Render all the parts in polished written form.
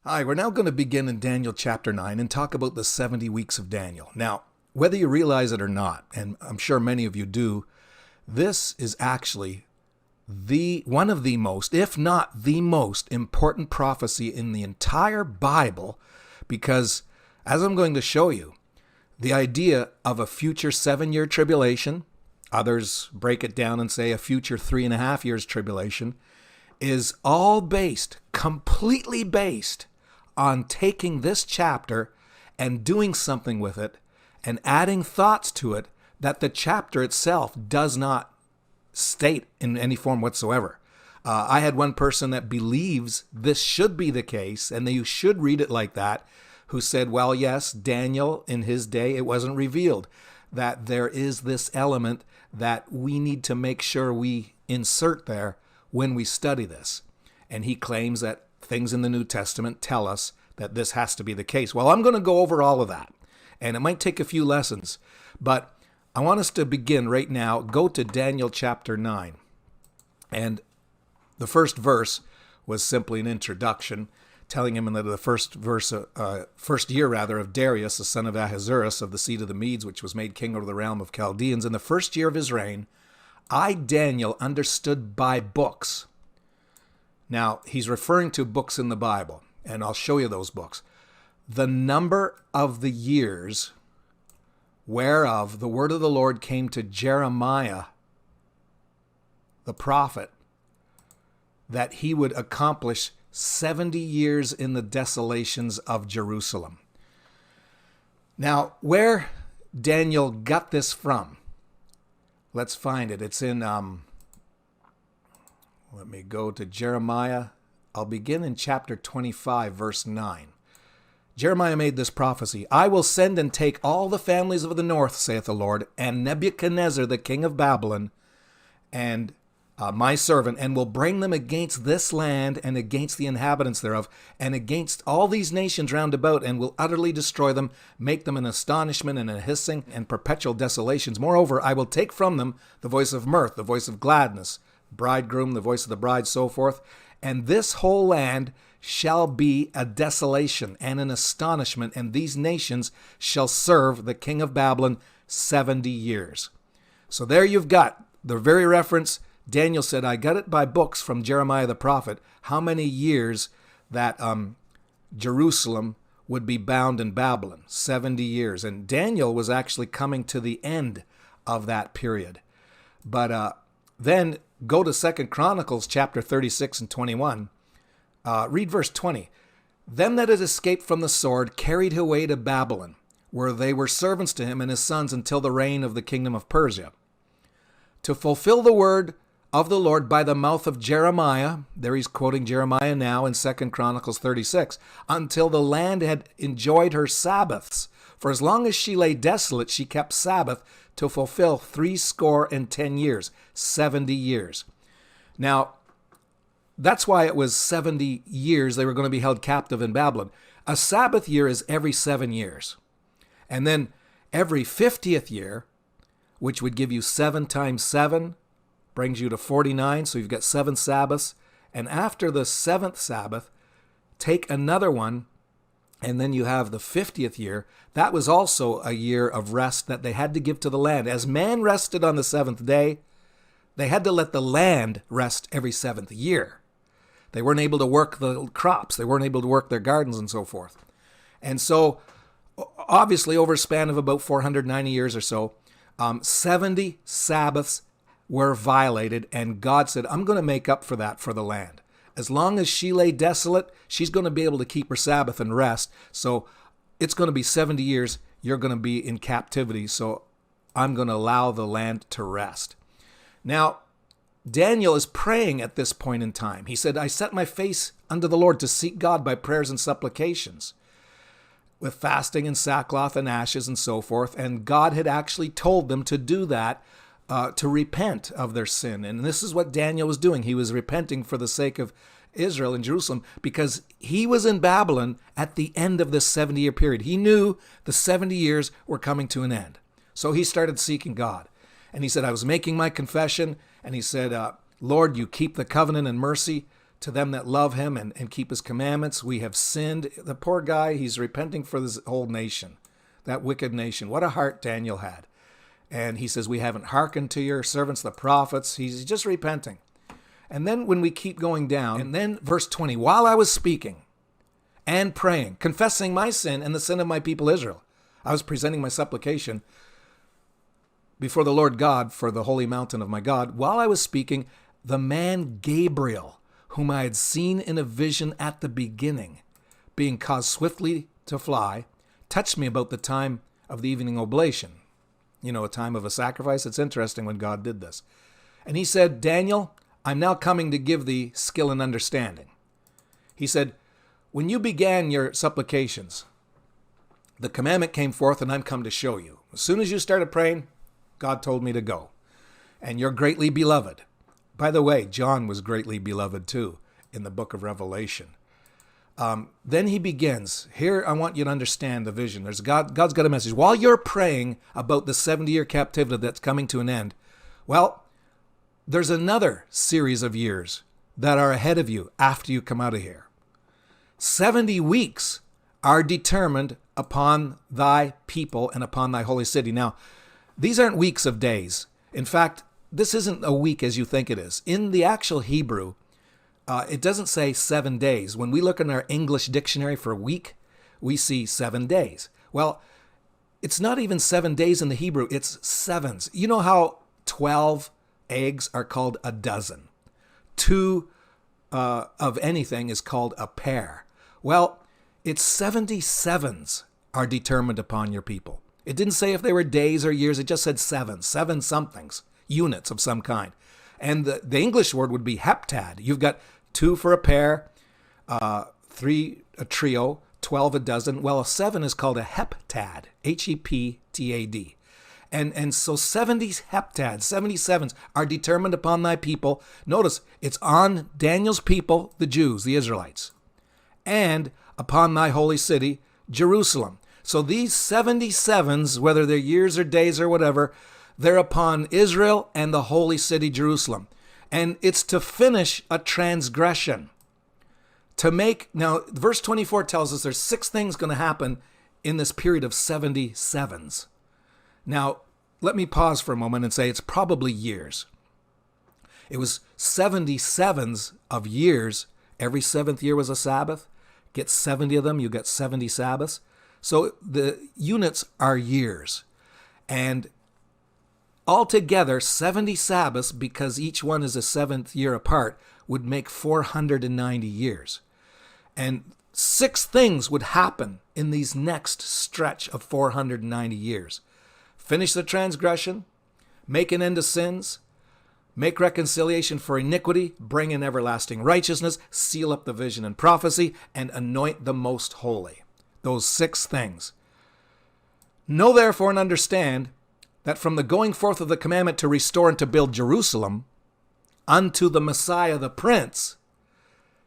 Hi, we're now going to begin in Daniel chapter 9 and talk about the 70 weeks of Daniel. Now, whether you realize it or not, and I'm sure many of you do, this is actually one of the most, if not the most important prophecy in the entire Bible, because as I'm going to show you, the idea of a future 7-year tribulation, others break it down and say a future 3.5 years tribulation, is all completely based on taking this chapter and doing something with it and adding thoughts to it that the chapter itself does not state in any form whatsoever. I had one person that believes this should be the case and that you should read it like that, who said, well, yes, Daniel, in his day, it wasn't revealed, that there is this element that we need to make sure we insert there when we study this. And he claims that things in the New Testament tell us that this has to be the case. Well, I'm going to go over all of that, and it might take a few lessons, but I want us to begin right now. Go to Daniel chapter 9, and the first verse was simply an introduction, telling him that the first year of Darius, the son of Ahasuerus, of the seed of the Medes, which was made king over the realm of Chaldeans, in the first year of his reign, I, Daniel, understood by books. Now, he's referring to books in the Bible, and I'll show you those books. The number of the years whereof the word of the Lord came to Jeremiah, the prophet, that he would accomplish 70 years in the desolations of Jerusalem. Now, where Daniel got this from, let's find it. It's in, let me go to Jeremiah. I'll begin in chapter 25, verse 9. Jeremiah made this prophecy. I will send and take all the families of the north, saith the Lord, and Nebuchadnezzar, the king of Babylon, and my servant, and will bring them against this land and against the inhabitants thereof, and against all these nations round about, and will utterly destroy them, make them an astonishment and a hissing and perpetual desolations. Moreover, I will take from them the voice of mirth, the voice of gladness, bridegroom, the voice of the bride, so forth. And this whole land shall be a desolation and an astonishment, and these nations shall serve the king of Babylon 70 years. So there you've got the very reference. Daniel said, I got it by books from Jeremiah the prophet, how many years that Jerusalem would be bound in Babylon, 70 years. And Daniel was actually coming to the end of that period. But then go to 2 Chronicles chapter 36 and 21. Read verse 20. Them that had escaped from the sword carried away to Babylon, where they were servants to him and his sons until the reign of the kingdom of Persia. To fulfill the word of the Lord by the mouth of Jeremiah, there he's quoting Jeremiah now in 2 Chronicles 36, until the land had enjoyed her Sabbaths. For as long as she lay desolate, she kept Sabbath to fulfill 70 years, 70 years. Now, that's why it was 70 years they were going to be held captive in Babylon. A Sabbath year is every 7 years. And then every 50th year, which would give you 7 times 7, brings you to 49, so you've got 7 Sabbaths. And after the 7th Sabbath, take another one, and then you have the 50th year. That was also a year of rest that they had to give to the land. As man rested on the 7th day, they had to let the land rest every 7th year. They weren't able to work the crops. They weren't able to work their gardens and so forth. And so, obviously, over a span of about 490 years or so, 70 Sabbaths were violated, and God said, I'm going to make up for that for the land. As long as she lay desolate, she's going to be able to keep her Sabbath and rest. So it's going to be 70 years. You're going to be in captivity. So I'm going to allow the land to rest. Now, Daniel is praying at this point in time. He said, I set my face unto the Lord to seek God by prayers and supplications, with fasting and sackcloth and ashes and so forth. And God had actually told them to do that, to repent of their sin. And this is what Daniel was doing. He was repenting for the sake of Israel and Jerusalem, because he was in Babylon at the end of this 70-year period. He knew the 70 years were coming to an end. So he started seeking God. And he said, I was making my confession. And he said, Lord, you keep the covenant and mercy to them that love him and keep his commandments. We have sinned. The poor guy, he's repenting for this whole nation, that wicked nation. What a heart Daniel had. And he says, we haven't hearkened to your servants, the prophets. He's just repenting. And then when we keep going down, and then verse 20, while I was speaking and praying, confessing my sin and the sin of my people Israel, I was presenting my supplication before the Lord God for the holy mountain of my God. While I was speaking, the man Gabriel, whom I had seen in a vision at the beginning, being caused swiftly to fly, touched me about the time of the evening oblation. You know, a time of a sacrifice. It's interesting when God did this. And he said, Daniel, I'm now coming to give thee skill and understanding. He said, when you began your supplications, the commandment came forth, and I'm come to show you. As soon as you started praying, God told me to go. And you're greatly beloved. By the way, John was greatly beloved too in the book of Revelation. Then he begins. Here, I want you to understand the vision. God's got a message. While you're praying about the 70-year captivity that's coming to an end, well, there's another series of years that are ahead of you after you come out of here. 70 weeks are determined upon thy people and upon thy holy city. Now, these aren't weeks of days. In fact, this isn't a week as you think it is. In the actual Hebrew, it doesn't say 7 days. When we look in our English dictionary for week, we see 7 days. Well, it's not even 7 days in the Hebrew. It's sevens. You know how 12 eggs are called a dozen? 2 of anything is called a pair. Well, it's 77s are determined upon your people. It didn't say if they were days or years. It just said seven somethings, units of some kind. And the English word would be heptad. You've got 2 for a pair, 3 a trio, 12 a dozen. Well, a 7 is called a heptad, Heptad. And so 70 heptads, 77s are determined upon thy people. Notice, it's on Daniel's people, the Jews, the Israelites, and upon thy holy city, Jerusalem. So these 77s, whether they're years or days or whatever, they're upon Israel and the holy city, Jerusalem. And it's to finish a transgression. Now, verse 24 tells us there's 6 things going to happen in this period of 77s. Now, let me pause for a moment and say it's probably years. It was 77s of years. Every 7th year was a Sabbath. Get 70 of them, you get 70 Sabbaths. So the units are years. And altogether, 70 Sabbaths, because each one is a 7th year apart, would make 490 years. And 6 things would happen in these next stretch of 490 years. Finish the transgression, make an end to sins, make reconciliation for iniquity, bring in everlasting righteousness, seal up the vision and prophecy, and anoint the most holy. Those 6 things. Know therefore and understand that from the going forth of the commandment to restore and to build Jerusalem unto the Messiah the Prince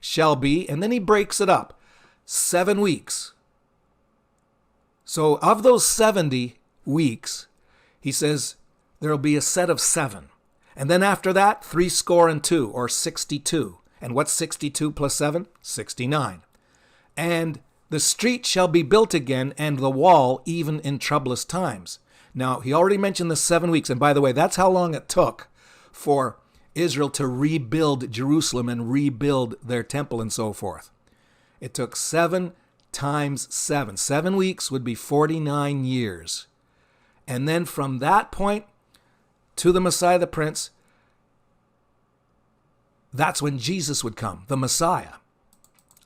shall be, and then he breaks it up, 7 weeks. So of those 70 weeks, he says there will be a set of 7. And then after that, 62, or 62. And what's 62 plus 7? 69. And the street shall be built again, and the wall even in troublous times. Now, he already mentioned the 7 weeks. And by the way, that's how long it took for Israel to rebuild Jerusalem and rebuild their temple and so forth. It took 7 times 7. 7 weeks would be 49 years. And then from that point to the Messiah the Prince, that's when Jesus would come, the Messiah.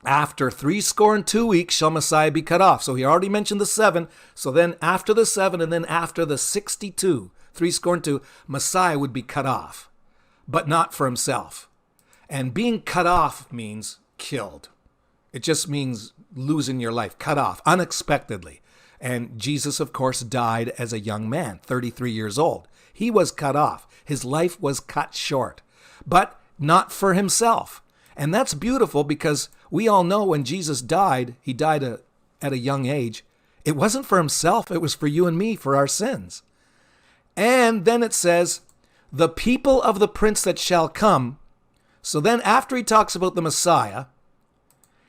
After 62 weeks shall Messiah be cut off. So he already mentioned the 7. So then after the 7 and then after the 62, 62, Messiah would be cut off, but not for himself. And being cut off means killed. It just means losing your life, cut off unexpectedly. And Jesus, of course, died as a young man, 33 years old. He was cut off. His life was cut short, but not for himself. And that's beautiful because we all know when Jesus died, he died at a young age. It wasn't for himself. It was for you and me, for our sins. And then it says, the people of the prince that shall come So then after he talks about the Messiah,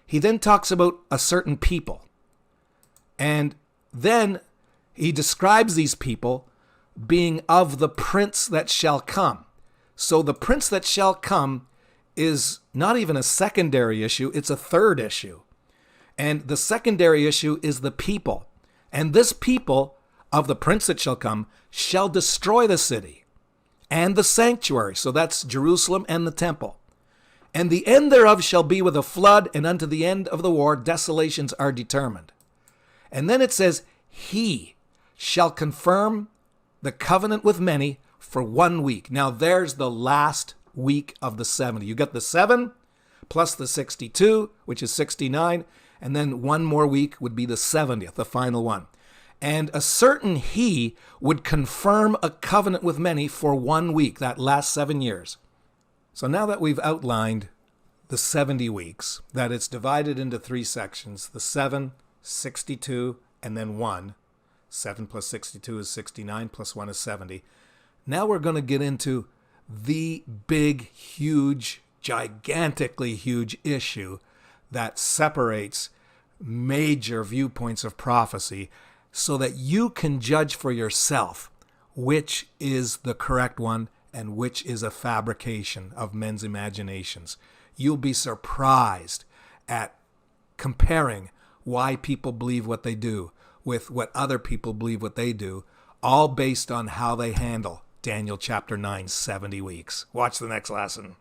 he then talks about a certain people. And then he describes these people being of the prince that shall come. So the prince that shall come is not even a secondary issue, it's a third issue. And the secondary issue is the people. And this people of the prince that shall come shall destroy the city and the sanctuary. So that's Jerusalem and the temple. And the end thereof shall be with a flood, and unto the end of the war desolations are determined. And then it says, he shall confirm the covenant with many for 1 week. Now there's the last week of the 70. You got the 7 plus the 62, which is 69, and then one more week would be the 70th, the final one. And a certain he would confirm a covenant with many for 1 week, that last 7 years. So now that we've outlined the 70 weeks, that it's divided into 3 sections, the 7, 62, and then 1. 7 plus 62 is 69, plus 1 is 70. Now we're going to get into the big, huge, gigantically huge issue that separates major viewpoints of prophecy so that you can judge for yourself which is the correct one and which is a fabrication of men's imaginations. You'll be surprised at comparing why people believe what they do with what other people believe what they do, all based on how they handle Daniel chapter 9, 70 weeks. Watch the next lesson.